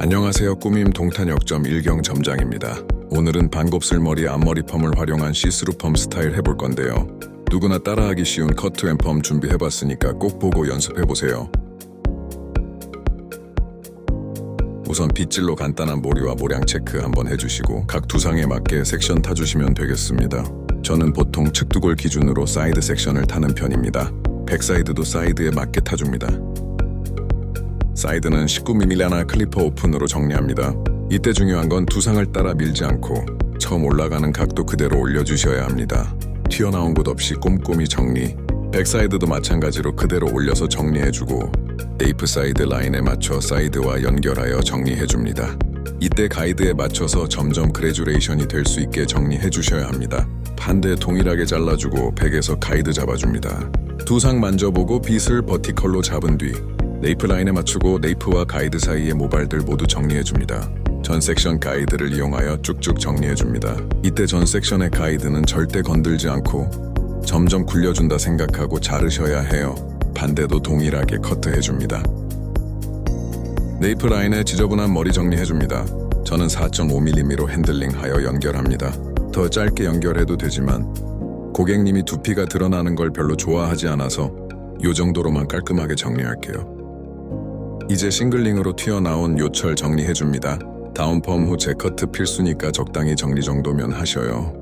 안녕하세요. 꾸밈 동탄역점 일경 점장입니다. 오늘은 반곱슬 머리 앞머리 펌을 활용한 시스루 펌 스타일 해볼 건데요. 누구나 따라하기 쉬운 커트 앤 펌 준비해봤으니까 꼭 보고 연습해보세요. 우선 빗질로 간단한 모리와 모량 체크 한번 해주시고 각 두상에 맞게 섹션 타주시면 되겠습니다. 저는 보통 측두골 기준으로 사이드 섹션을 타는 편입니다. 백사이드도 사이드에 맞게 타줍니다. 사이드는 19mm 클리퍼 오픈으로 정리합니다. 이때 중요한 건 두상을 따라 밀지 않고 처음 올라가는 각도 그대로 올려주셔야 합니다. 튀어나온 곳 없이 꼼꼼히 정리. 백사이드도 마찬가지로 그대로 올려서 정리해주고 네이프 사이드 라인에 맞춰 사이드와 연결하여 정리해줍니다. 이때 가이드에 맞춰서 점점 그래주레이션이 될 수 있게 정리해주셔야 합니다. 반대 동일하게 잘라주고 백에서 가이드 잡아줍니다. 두상 만져보고 빗을 버티컬로 잡은 뒤 네이프 라인에 맞추고 네이프와 가이드 사이의 모발들 모두 정리해줍니다. 전 섹션 가이드를 이용하여 쭉쭉 정리해줍니다. 이때 전 섹션의 가이드는 절대 건들지 않고 점점 굴려준다 생각하고 자르셔야 해요. 반대도 동일하게 커트해줍니다. 네이프 라인에 지저분한 머리 정리해줍니다. 저는 4.5mm로 핸들링하여 연결합니다. 더 짧게 연결해도 되지만 고객님이 두피가 드러나는 걸 별로 좋아하지 않아서 이 정도로만 깔끔하게 정리할게요. 이제 싱글링으로 튀어나온 요철 정리해줍니다. 다운 펌 후 재커트 필수니까 적당히 정리 정도면 하셔요.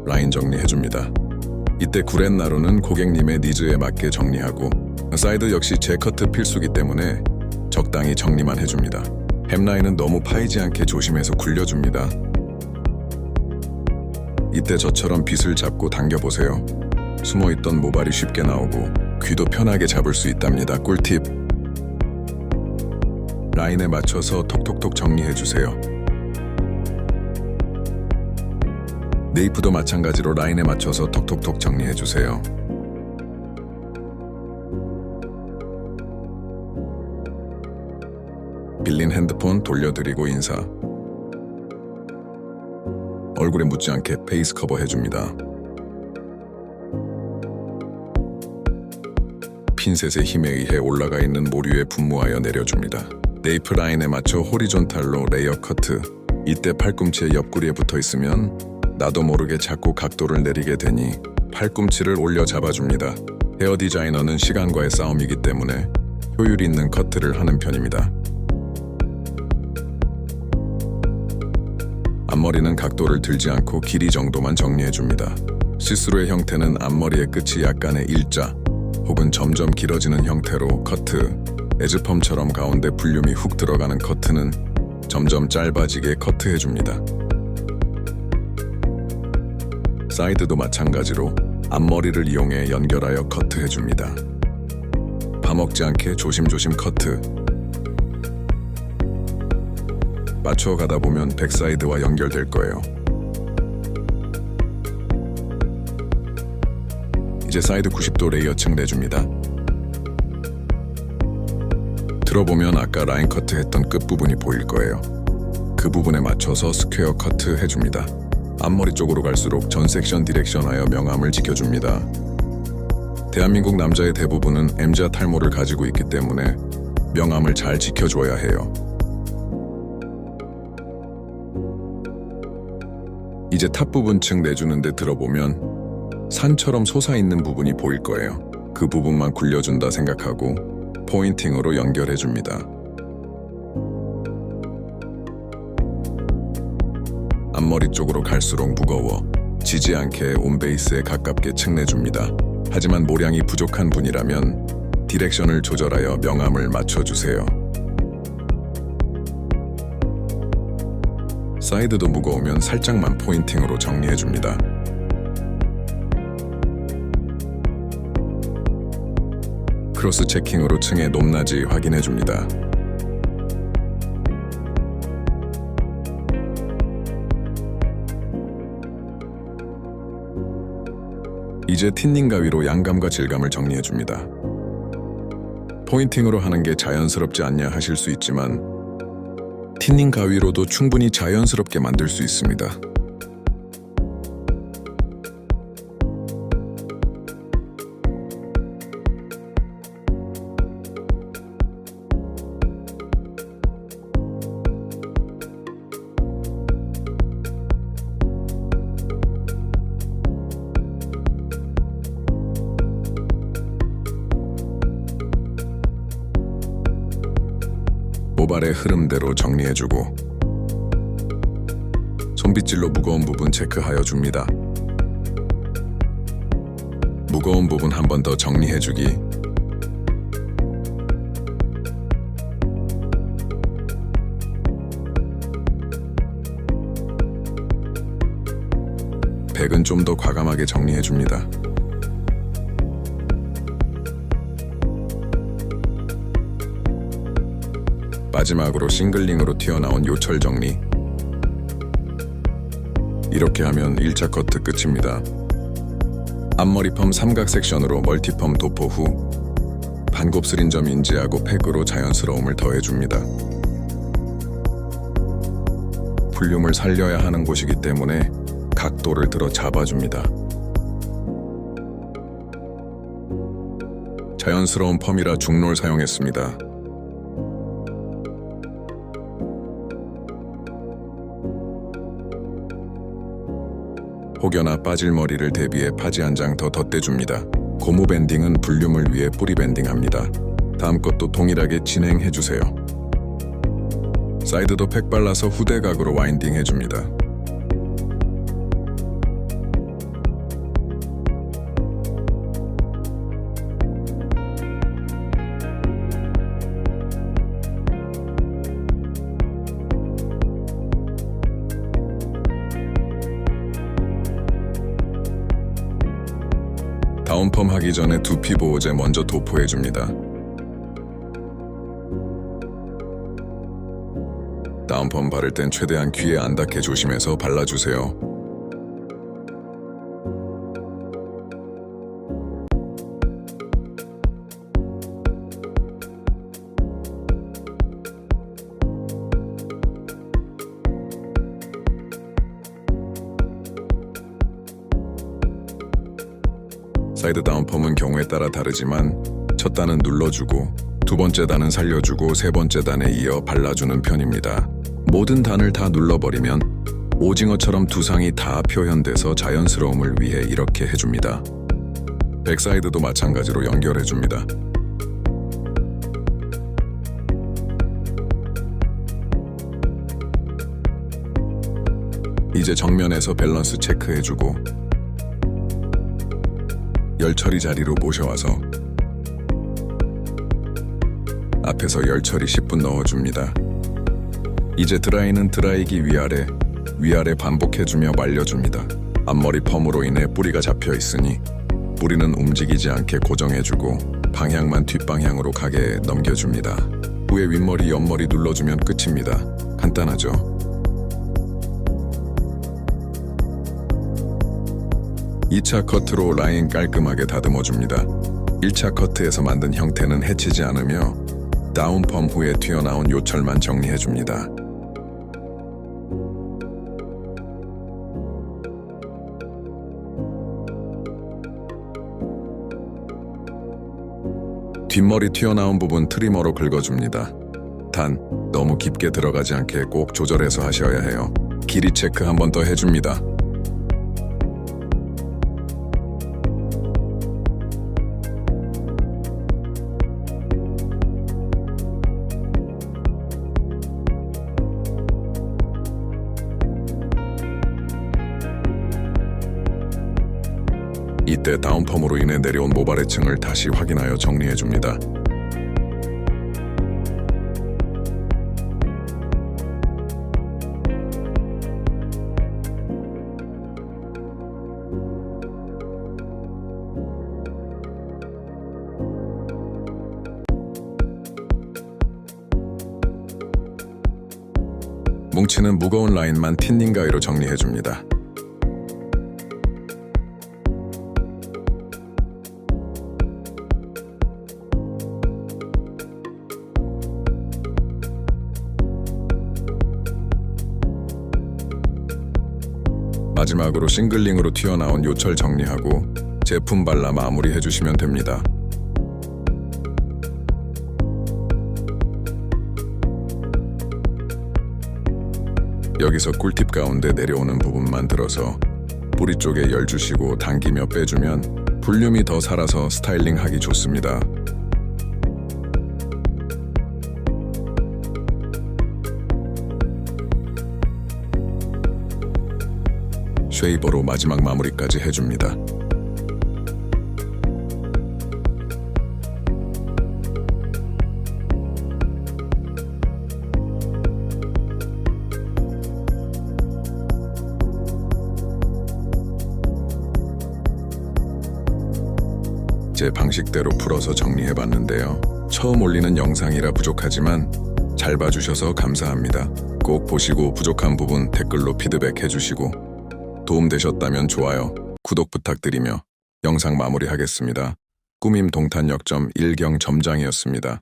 라인 정리해줍니다. 이때 구렛나루는 고객님의 니즈에 맞게 정리하고 사이드 역시 재커트 필수기 때문에 적당히 정리만 해줍니다. 햄라인은 너무 파이지 않게 조심해서 굴려줍니다. 이때 저처럼 빗을 잡고 당겨보세요. 숨어있던 모발이 쉽게 나오고 귀도 편하게 잡을 수 있답니다. 꿀팁! 라인에 맞춰서 톡톡톡 정리해주세요. 네이프도 마찬가지로 라인에 맞춰서 톡톡톡 정리해주세요. 빌린 핸드폰 돌려드리고 인사. 얼굴에 묻지 않게 페이스 커버 해줍니다. 핀셋의 힘에 의해 올라가 있는 모류에 분무하여 내려줍니다. 네이프 라인에 맞춰 호리존탈로 레이어 커트. 이때 팔꿈치의 옆구리에 붙어 있으면 나도 모르게 자꾸 각도를 내리게 되니 팔꿈치를 올려 잡아줍니다. 헤어 디자이너는 시간과의 싸움이기 때문에 효율 있는 커트를 하는 편입니다. 앞머리는 각도를 들지 않고 길이 정도만 정리해줍니다. 시스루의 형태는 앞머리의 끝이 약간의 일자 혹은 점점 길어지는 형태로 커트, 에즈펌처럼 가운데 볼륨이 훅 들어가는 커트는 점점 짧아지게 커트해줍니다. 사이드도 마찬가지로 앞머리를 이용해 연결하여 커트해줍니다. 파먹지 않게 조심조심 커트. 맞춰가다 보면 백사이드와 연결될 거예요. 이제 사이드 90도 레이어층 내줍니다. 들어보면 아까 라인 커트 했던 끝부분이 보일 거예요. 그 부분에 맞춰서 스퀘어 커트 해줍니다. 앞머리 쪽으로 갈수록 전 섹션 디렉션하여 명암을 지켜줍니다. 대한민국 남자의 대부분은 M자 탈모를 가지고 있기 때문에 명암을 잘 지켜줘야 해요. 이제 탑 부분층 내주는데 들어보면 산처럼 솟아있는 부분이 보일 거예요. 그 부분만 굴려준다 생각하고 포인팅으로 연결해줍니다. 앞머리 쪽으로 갈수록 무거워 지지 않게 온베이스에 가깝게 층내줍니다. 하지만 모량이 부족한 분이라면 디렉션을 조절하여 명암을 맞춰주세요. 사이드도 무거우면 살짝만 포인팅으로 정리해줍니다. 크로스 체킹으로 층의 높낮이 확인해줍니다. 이제 틴닝 가위로 양감과 질감을 정리해줍니다. 포인팅으로 하는 게 자연스럽지 않냐 하실 수 있지만 틴닝 가위로도 충분히 자연스럽게 만들 수 있습니다. 모발의 흐름대로 정리해주고 손빗질로 무거운 부분 체크하여 줍니다. 무거운 부분 한 번 더 정리해주기. 백은 좀 더 과감하게 정리해줍니다. 마지막으로 싱글링으로 튀어나온 요철 정리. 이렇게 하면 1차 커트 끝입니다. 앞머리 펌 삼각 섹션으로 멀티펌 도포 후 반곱슬인 점 인지하고 팩으로 자연스러움을 더해줍니다. 볼륨을 살려야 하는 곳이기 때문에 각도를 들어 잡아줍니다. 자연스러운 펌이라 중롤 사용했습니다. 혹여나 빠질 머리를 대비해 파지 한 장 더 덧대줍니다. 고무 밴딩은 볼륨을 위해 뿌리 밴딩합니다. 다음 것도 동일하게 진행해주세요. 사이드도 팩 발라서 후대각으로 와인딩 해줍니다. 다운펌 하기 전에 두피 보호제 먼저 도포해줍니다. 다운펌 바를 땐 최대한 귀에 안 닿게 조심해서 발라주세요. 사이드 다운펌은 경우에 따라 다르지만 첫 단은 눌러주고 두 번째 단은 살려주고 세 번째 단에 이어 발라주는 편입니다. 모든 단을 다 눌러버리면 오징어처럼 두상이 다 표현돼서 자연스러움을 위해 이렇게 해줍니다. 백사이드도 마찬가지로 연결해줍니다. 이제 정면에서 밸런스 체크해주고 열처리 자리로 모셔와서 앞에서 열처리 10분 넣어줍니다. 이제 드라이는 드라이기 위아래 반복해주며 말려줍니다. 앞머리 펌으로 인해 뿌리가 잡혀 있으니 뿌리는 움직이지 않게 고정해주고 방향만 뒷방향으로 가게 넘겨줍니다. 후에 윗머리, 옆머리 눌러주면 끝입니다. 간단하죠? 2차 커트로 라인 깔끔하게 다듬어줍니다. 1차 커트에서 만든 형태는 해치지 않으며 다운펌 후에 튀어나온 요철만 정리해줍니다. 뒷머리 튀어나온 부분 트리머로 긁어줍니다. 단, 너무 깊게 들어가지 않게 꼭 조절해서 하셔야 해요. 길이 체크 한 번 더 해줍니다. 이때 다운펌으로 인해 내려온 모발의 층을 다시 확인하여 정리해줍니다. 뭉치는 무거운 라인만 틴닝 가위로 정리해줍니다. 마지막으로 싱글링으로 튀어나온 요철 정리하고 제품 발라 마무리 해주시면 됩니다. 여기서 꿀팁 가운데 내려오는 부분만 들어서 뿌리 쪽에 열 주시고 당기며 빼주면 볼륨이 더 살아서 스타일링하기 좋습니다. 쉐이버로 마지막 마무리까지 해줍니다. 제 방식대로 풀어서 정리해봤는데요. 처음 올리는 영상이라 부족하지만 잘 봐주셔서 감사합니다. 꼭 보시고 부족한 부분 댓글로 피드백 해주시고 도움되셨다면 좋아요, 구독 부탁드리며 영상 마무리하겠습니다. 꾸밈 동탄역점 일경 점장이었습니다.